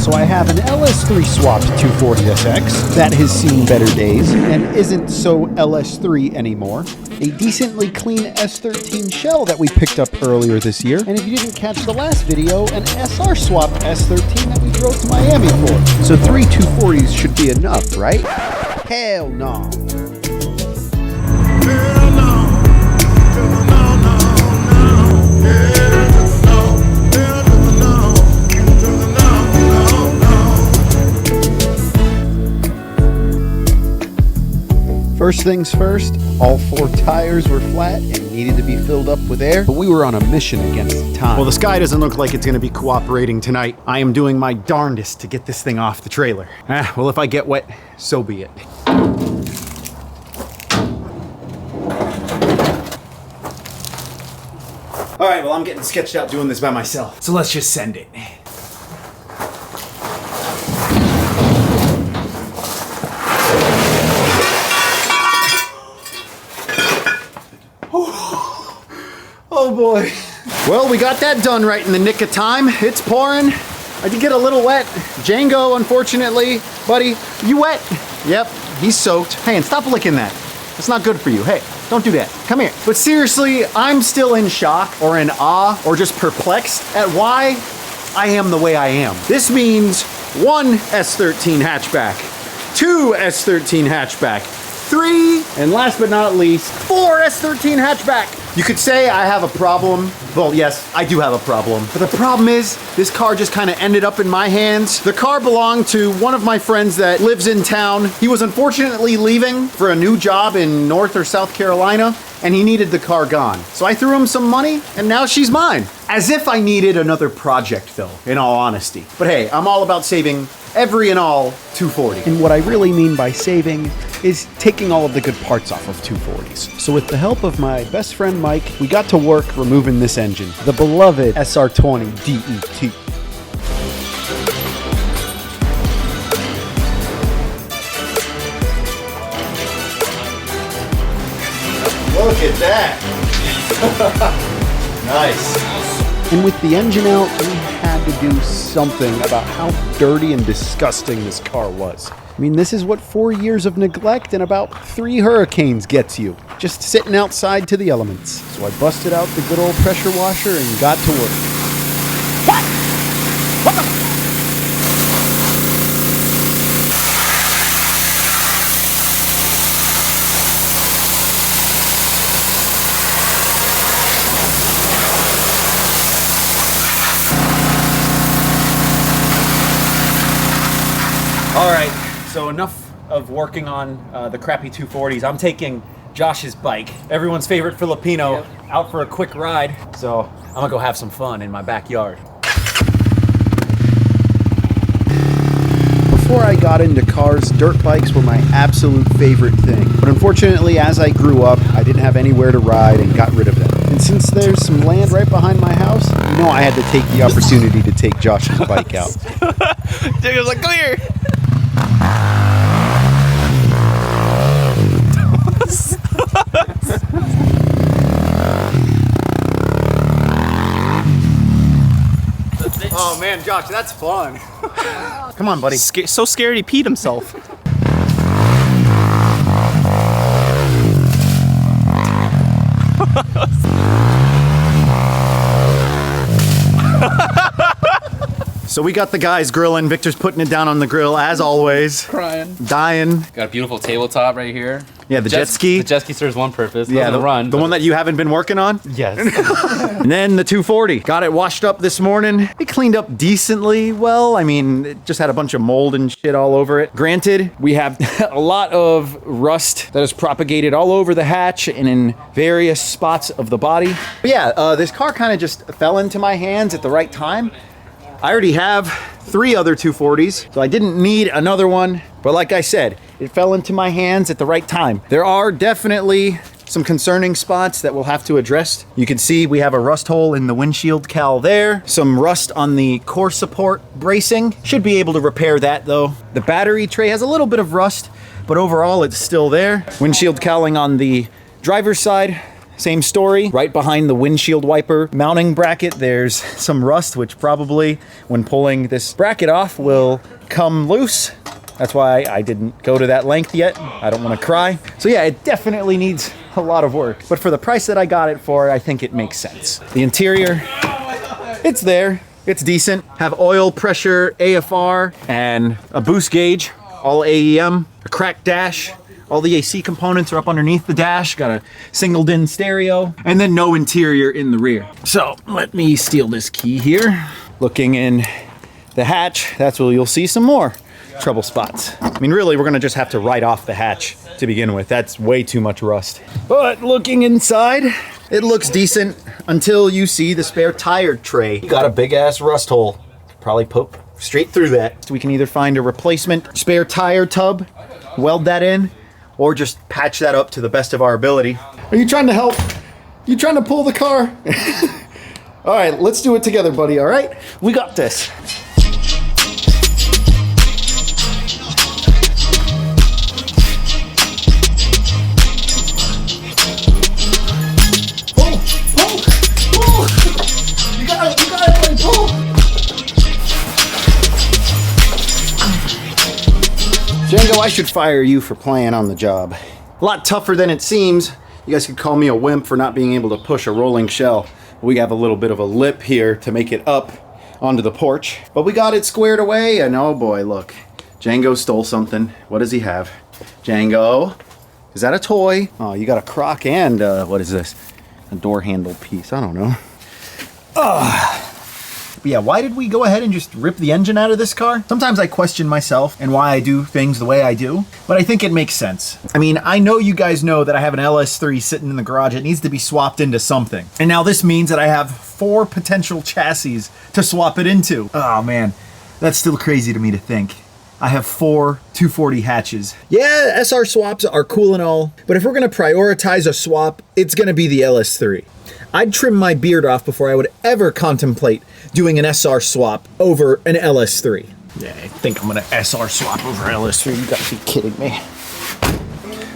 So I have an LS3 swapped 240SX that has seen better days and isn't so LS3 anymore. A decently clean S13 shell that we picked up earlier this year. And if you didn't catch the last video, an SR swapped S13 that we drove to Miami for. So 3 240s should be enough, right? Hell no. First things first, all 4 tires were flat and needed to be filled up with air, but we were on a mission against time. Well, the sky doesn't look like it's gonna be cooperating tonight. I am doing my darndest to get this thing off the trailer. Well, if I get wet, so be it. All right, well, I'm getting sketched out doing this by myself, so let's just send it. Oh boy. Well, we got that done right in the nick of time. It's pouring. I did get a little wet. Django, unfortunately. Buddy, you wet? Yep, he's soaked. Hey, and stop licking that. It's not good for you. Hey, don't do that. Come here. But seriously, I'm still in shock or in awe or just perplexed at why I am the way I am. This means 1 S13 hatchback, 2 S13 hatchback, 3, and last but not least, 4 S13 hatchback. You could say I have a problem. Well, yes, I do have a problem. But the problem is, this car just kind of ended up in my hands. The car belonged to one of my friends that lives in town. He was unfortunately leaving for a new job in North or South Carolina, and he needed the car gone. So I threw him some money, and now she's mine. As if I needed another project, though, in all honesty. But hey, I'm all about saving every and all 240. And what I really mean by saving is taking all of the good parts off of 240s. So with the help of my best friend Mike, we got to work removing this engine, the beloved SR20 DET. Look at that. Nice. And with the engine out, we had to do something about how dirty and disgusting this car was. I mean, this is what 4 years of neglect and about 3 hurricanes gets you. Just sitting outside to the elements. So I busted out the good old pressure washer and got to work. What? What the? All right, so enough of working on the crappy 240s. I'm taking Josh's bike, everyone's favorite Filipino, out for a quick ride. So I'm gonna go have some fun in my backyard. Before I got into cars, dirt bikes were my absolute favorite thing. But unfortunately, as I grew up, I didn't have anywhere to ride and got rid of them. And since there's some land right behind my house, you know I had to take the opportunity to take Josh's bike out. Jacob's like, come here. Oh man, Josh, that's fun. Come on, buddy. So scared he peed himself. So we got the guys grilling. Victor's putting it down on the grill as always. Crying. Dying. Got a beautiful tabletop right here. Yeah, the jet ski. The jet ski serves one purpose. Yeah, the run. The one that you haven't been working on? Yes. And then the 240. Got it washed up this morning. It cleaned up decently well. I mean, it just had a bunch of mold and shit all over it. Granted, we have a lot of rust that is propagated all over the hatch and in various spots of the body. But yeah, this car kind of just fell into my hands at the right time. I already have 3 other 240s, so I didn't need another one. But like I said, it fell into my hands at the right time. There are definitely some concerning spots that we'll have to address. You can see we have a rust hole in the windshield cowl there, some rust on the core support bracing. Should be able to repair that though. The battery tray has a little bit of rust, but overall it's still there. Windshield cowling on the driver's side same story. Right behind the windshield wiper mounting bracket, there's some rust, which probably, when pulling this bracket off, will come loose. That's why I didn't go to that length yet. I don't want to cry. So yeah, it definitely needs a lot of work. But for the price that I got it for, I think it makes sense. The interior, it's there. It's decent. Have oil pressure, AFR, and a boost gauge, all AEM, a cracked dash. All the AC components are up underneath the dash. Got a singled in stereo, and then no interior in the rear. So let me steal this key here. Looking in the hatch, that's where you'll see some more trouble spots. I mean, really, we're gonna just have to write off the hatch to begin with. That's way too much rust. But looking inside, it looks decent until you see the spare tire tray. Got a big ass rust hole. Probably poke straight through that. We can either find a replacement spare tire tub, weld that in, or just patch that up to the best of our ability. Are you trying to help? You trying to pull the car? All right, let's do it together, buddy, all right? We got this. Pull, pull, pull. You got it, buddy, pull. Django, I should fire you for playing on the job. A lot tougher than it seems. You guys could call me a wimp for not being able to push a rolling shell. We have a little bit of a lip here to make it up onto the porch. But we got it squared away, and oh boy, look. Django stole something. What does he have? Django, is that a toy? Oh, you got a crock and, what is this? A door handle piece, I don't know. But yeah, why did we go ahead and just rip the engine out of this car? Sometimes I question myself and why I do things the way I do, but I think it makes sense. I mean, I know you guys know that I have an LS3 sitting in the garage. It needs to be swapped into something. And now this means that I have 4 potential chassis to swap it into. Oh man, that's still crazy to me to think. I have 4 240 hatches. Yeah, SR swaps are cool and all, but if we're gonna prioritize a swap, it's gonna be the LS3. I'd trim my beard off before I would ever contemplate doing an SR swap over an LS3. Yeah, I think I'm gonna SR swap over LS3. You gotta be kidding me.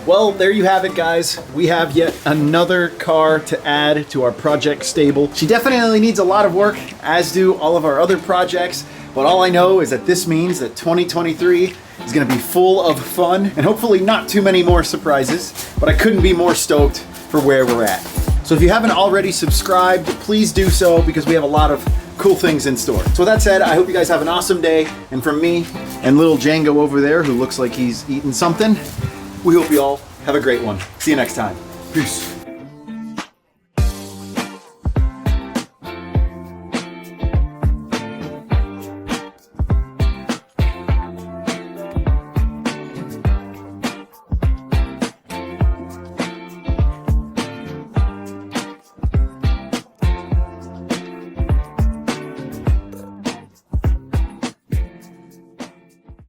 Well, there you have it, guys. We have yet another car to add to our project stable. She definitely needs a lot of work, as do all of our other projects. But all I know is that this means that 2023 is gonna be full of fun and hopefully not too many more surprises, but I couldn't be more stoked for where we're at. So if you haven't already subscribed, please do so because we have a lot of cool things in store. So with that said, I hope you guys have an awesome day. And from me and little Django over there, who looks like he's eating something, we hope you all have a great one. See you next time. Peace.